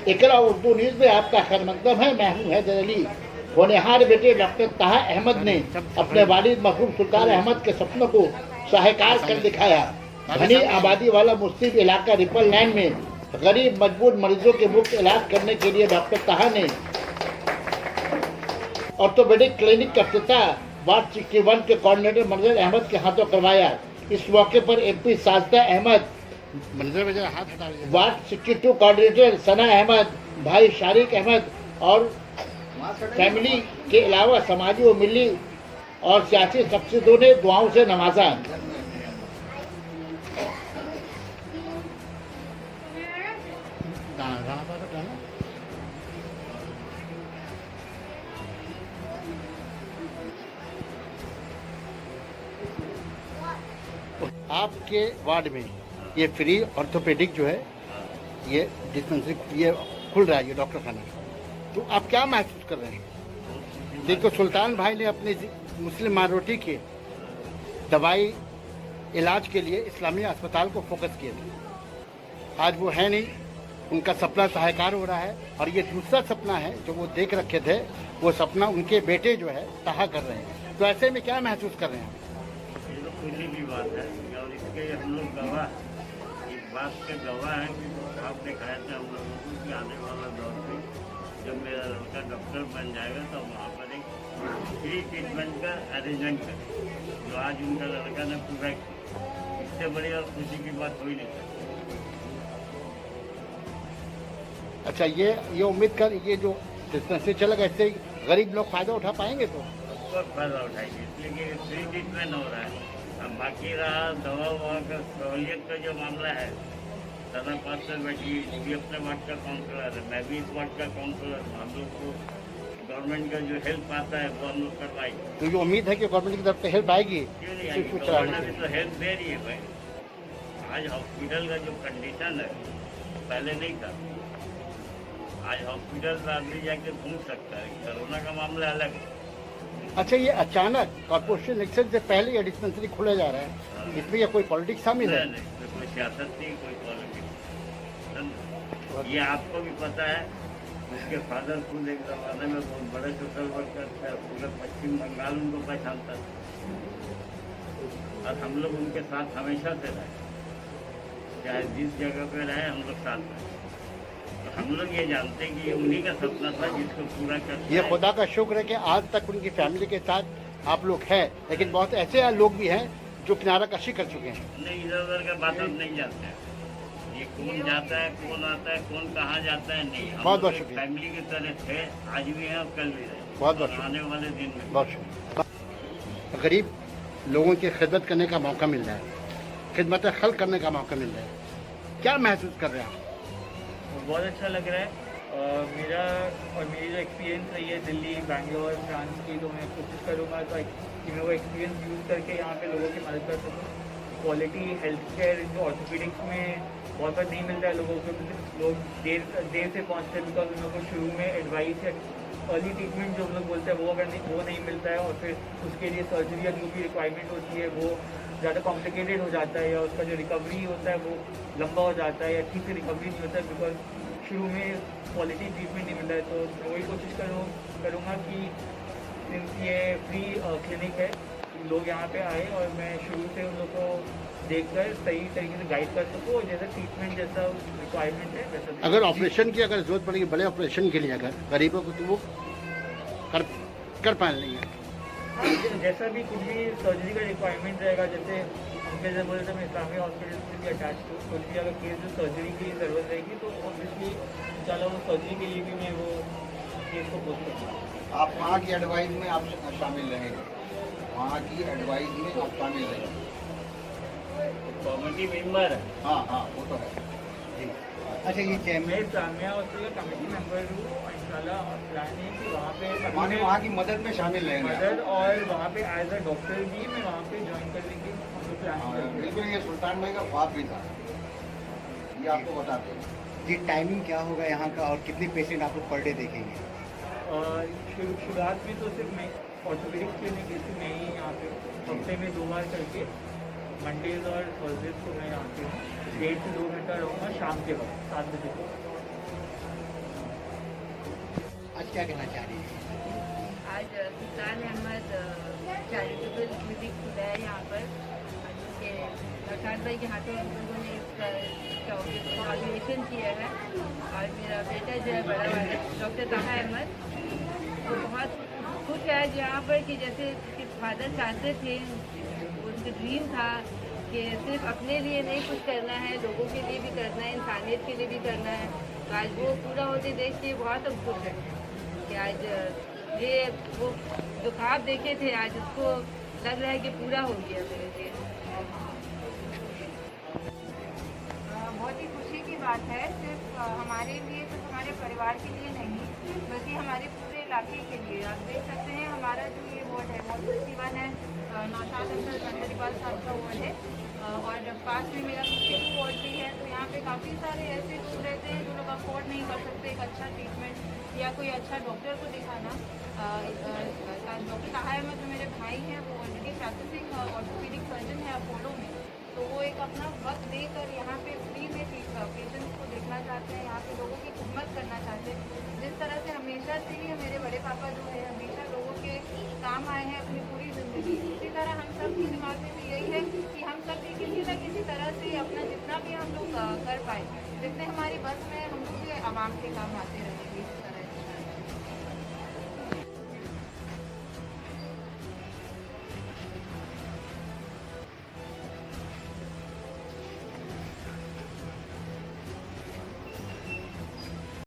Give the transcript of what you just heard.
इकरा Urdu news में आपका खैर मकदम है। मैं हूँ हैदर अली। होनहार बेटे डॉक्टर ताहा अहमद ने अपने वालिद मरहूम सुल्तान अहमद के सपनों को साकार कर दिखाया। घनी आबादी वाला मुस्लिम इलाका रिपल लैंड में गरीब मजबूर मरीजों के मुफ्त इलाज करने के लिए डॉक्टर ताहा ने ऑर्थोपेडिक क्लिनिक का इफ्तिताह वार्ड 61 के कोऑर्डिनेटर मंजर अहमद के हाथों करवाया। इस मौके पर MP Sajda Ahmed, ward 62 coordinator Sana Ahmed, भाई शारिक अहमद और फैमिली के अलावा समाजी व मिली और सियासी शख्सियतों ने दुआओं से नवाजा। आपके वार्ड में ये फ्री ऑर्थोपेडिक जो है ये डिस्पेंसरी ये खुल रहा है, ये डॉक्टर खाना, तो आप क्या महसूस कर रहे हैं? देखो सुल्तान भाई ने अपने मुस्लिम माइनॉरिटी के दवाई इलाज के लिए इस्लामिया अस्पताल को फोकस किया था। आज वो है नहीं, उनका सपना साकार हो रहा है और ये दूसरा सपना है जो वो देख रखे थे, वो सपना उनके बेटे जो है ताहा कर रहे हैं। तो ऐसे में क्या महसूस कर रहे हैं? खुशी की बात है और इसके हम लोग गवाह, इस बात के गवाह हैं कि आपने कहा था हम लोगों को कि आने वाला दौर में जब मेरा लड़का डॉक्टर बन जाएगा तो वहाँ पर एक फ्री ट्रीटमेंट का अरेंजमेंट करें, जो आज उनका लड़का ने पूरा किया। इससे बड़ी और खुशी की बात हो ही नहीं सकती। अच्छा, ये उम्मीद कर ये जो डिस्पेंसरी चलेगा इससे गरीब लोग फायदा उठा पाएंगे? तो बहुत फायदा उठाएंगे, इसलिए कि फ्री ट्रीटमेंट हो रहा है। अब बाकी रहा दवा ववा का सहूलियत का जो मामला है, सना पास से बैठी भी अपने वार्ड का काउंसलर है, मैं भी इस वार्ड का काउंसलर हूँ। हम लोग को गवर्नमेंट का जो हेल्प आता है वो हम लोग करवाएंगे। तो ये उम्मीद है कि गवर्नमेंट की तरफ से हेल्प आएगी? क्यों नहीं आएगी, गवर्नमेंट भी तो हेल्प दे रही है भाई। आज हॉस्पिटल का जो कंडीशन है पहले नहीं था। आज हॉस्पिटल में आदमी जाके घूम सकता है, कोरोना का मामला अलग है। अच्छा, ये अचानक कॉर्पोरेशन इलेक्शन से पहले ये डिस्पेंसरी खोला जा रहा है, इसमें ये कोई पॉलिटिक्स शामिल है? नहीं, कोई सियासत नहीं, कोई पॉलिटिक्स। ये आपको भी पता है, उसके फादर खुद एक जमाने में बहुत बड़े सोशल वर्कर थे, पूरे पश्चिम बंगाल उनको पहचानता था और हम लोग उनके साथ हमेशा से रहे, चाहे जिस जगह पे रहे हम लोग साथ रहे। हम लोग ये जानते हैं कि उन्हीं का सपना था जिसको पूरा कर। ये खुदा का शुक्र है कि आज तक उनकी फैमिली के साथ आप लोग हैं, लेकिन बहुत ऐसे लोग भी हैं जो किनारा कशी कर चुके हैं। नहीं, इधर उधर का बात हम नहीं जानते हैं, ये कौन जाता है, कौन आता है, कौन कहाँ जाता है, नहीं। बहुत बहुत शुक्रिया। फैमिली की तरह थे, आज भी हैं और कल भी रहे। बहुत बहुत आने वाले दिन में बहुत शुक्रिया। गरीब लोगों की खिदमत करने का मौका मिल रहा है, खिदमत खल्क करने का मौका मिल रहा है, क्या महसूस कर रहे हैं आप? बहुत अच्छा लग रहा है। मेरी जो एक्सपीरियंस रही है दिल्ली, बैंगलोर, फ्रांस की, तो मैं कोशिश करूँगा तो कि मैं वो एक्सपीरियंस यूज़ करके यहाँ पे लोगों की मदद कर सकूँ। क्वालिटी हेल्थ केयर जो ऑर्थोपेडिक्स में बहुत बार नहीं मिलता है लोगों को, लोग देर से पहुँचते हैं बिकॉज उन लोगों को शुरू में एडवाइस या अर्ली ट्रीटमेंट जो हम लोग बोलते हैं वो नहीं मिलता है, और फिर उसके लिए सर्जरी या जो भी रिक्वायरमेंट होती है वो ज़्यादा कॉम्प्लिकेटेड हो जाता है, या उसका जो रिकवरी होता है वो लंबा हो जाता है, या ठीक से रिकवरी नहीं होता है बिकॉज शुरू में क्वालिटी ट्रीटमेंट नहीं मिलता है। तो मैं वही कोशिश करूँगा कि सिंस ये फ्री क्लिनिक है, लोग यहाँ पे आए और मैं शुरू से उन लोग को देखकर सही तरीके से गाइड कर सकूँ, और जैसा ट्रीटमेंट जैसा रिक्वायरमेंट है वैसा। अगर ऑपरेशन की अगर जरूरत पड़ेगी, बड़े ऑपरेशन के लिए अगर गरीबों को, तो वो कर पाए नहीं है? जैसा भी कुछ भी सर्जरी का रिक्वायरमेंट रहेगा, जैसे उनके जैसे बोले थे मैं इस्लामी हॉस्पिटल से भी अटैच हूँ, कुछ भी अगर केस जो सर्जरी की ज़रूरत रहेगी तो ऑब्वियसली चलो वो सर्जरी के लिए भी मैं वो केस को बोल सकता हूँ। आप वहाँ की एडवाइस में आप शामिल रहेंगे, वहाँ की एडवाइस में आप शामिल रहेंगे। कमेटी मेंबर है। हाँ हाँ, वो तो है। अच्छा, ये मैं जामिया हॉस्पिटल का कमेटी मेंबर हूँ, इंशाल्लाह प्लान है कि वहाँ पे माने वहाँ की मदद में शामिल रहेंगे मदद, और वहाँ पे एज अ डॉक्टर भी मैं वहाँ पे ज्वाइन करने की हम लोग प्लान कर रहे हैं। बिल्कुल, ये सुल्तान भाई का ख्वाब भी था, ये आपको बताते हैं। जी, टाइमिंग क्या होगा यहाँ का और कितने पेशेंट आप लोग पर डे देखेंगे? शुरुआत में तो सिर्फ मैं ऑर्थोपेडिक्स क्लिनिक जैसे मैं ही यहाँ पे हफ्ते में 2 बार करके मंडेज और थर्सडेज को मैं यहाँ पे हूँ। 1.5 से 2 घंटा रहूँगा शाम के वक्त 7 बजे को। क्या कहना चाह रही हैं? आज सुल्तान अहमद चैरिटेबल क्लिनिक खुला है यहाँ पर, जिसके नौशाद भाई के हाथों हम लोगों ने इसका इनॉग्रेशन किया है। और मेरा बेटा जो है बड़ा वाला डॉक्टर ताहा अहमद, वो बहुत खुश है आज यहाँ पर कि जैसे उसके फादर चाहते थे, उनका ड्रीम था कि सिर्फ अपने लिए नहीं कुछ करना है, लोगों के लिए भी करना है, इंसानियत के लिए भी करना है। तो आज वो पूरा होते देख के बहुत हम खुश है कि आज ये वो जो ख्वाब देखे थे आज उसको लग रहा है कि पूरा हो गया मेरे लिए। बहुत ही खुशी की बात है, सिर्फ हमारे लिए, सिर्फ हमारे परिवार के लिए नहीं, बल्कि हमारे पूरे इलाके के लिए। आप देख सकते हैं हमारा जो ये वार्ड है, वार्ड 61 है, नौशाद अहमद बंदरीवाल साहब का वार्ड है, और पास में मेरा 52 वार्ड भी है। तो यहाँ पे काफ़ी सारे ऐसे लोग रहते हैं जो लोग अफोर्ड नहीं कर सकते एक अच्छा ट्रीटमेंट या कोई अच्छा डॉक्टर को दिखाना। डॉक्टर ताहा अहमद जो मेरे भाई हैं, वो ऑलरेडी प्रैक्टिसिंग ऑर्थोपेडिक सर्जन है अपोलो में, तो वो एक अपना वक्त देकर यहाँ पे फ्री में पेशेंट्स को देखना चाहते हैं, यहाँ पे लोगों की खिदमत करना चाहते हैं। जिस तरह से हमेशा से ही मेरे बड़े पापा जो है हमेशा लोगों के काम आए हैं अपनी पूरी ज़िंदगी, इसी तरह हम सब की दिमाग में भी यही है कि हम सब भी किसी न किसी तरह से अपना जितना भी हम लोग कर पाए, जितने हमारी बस में हम लोग भी आवाम के काम आते हैं।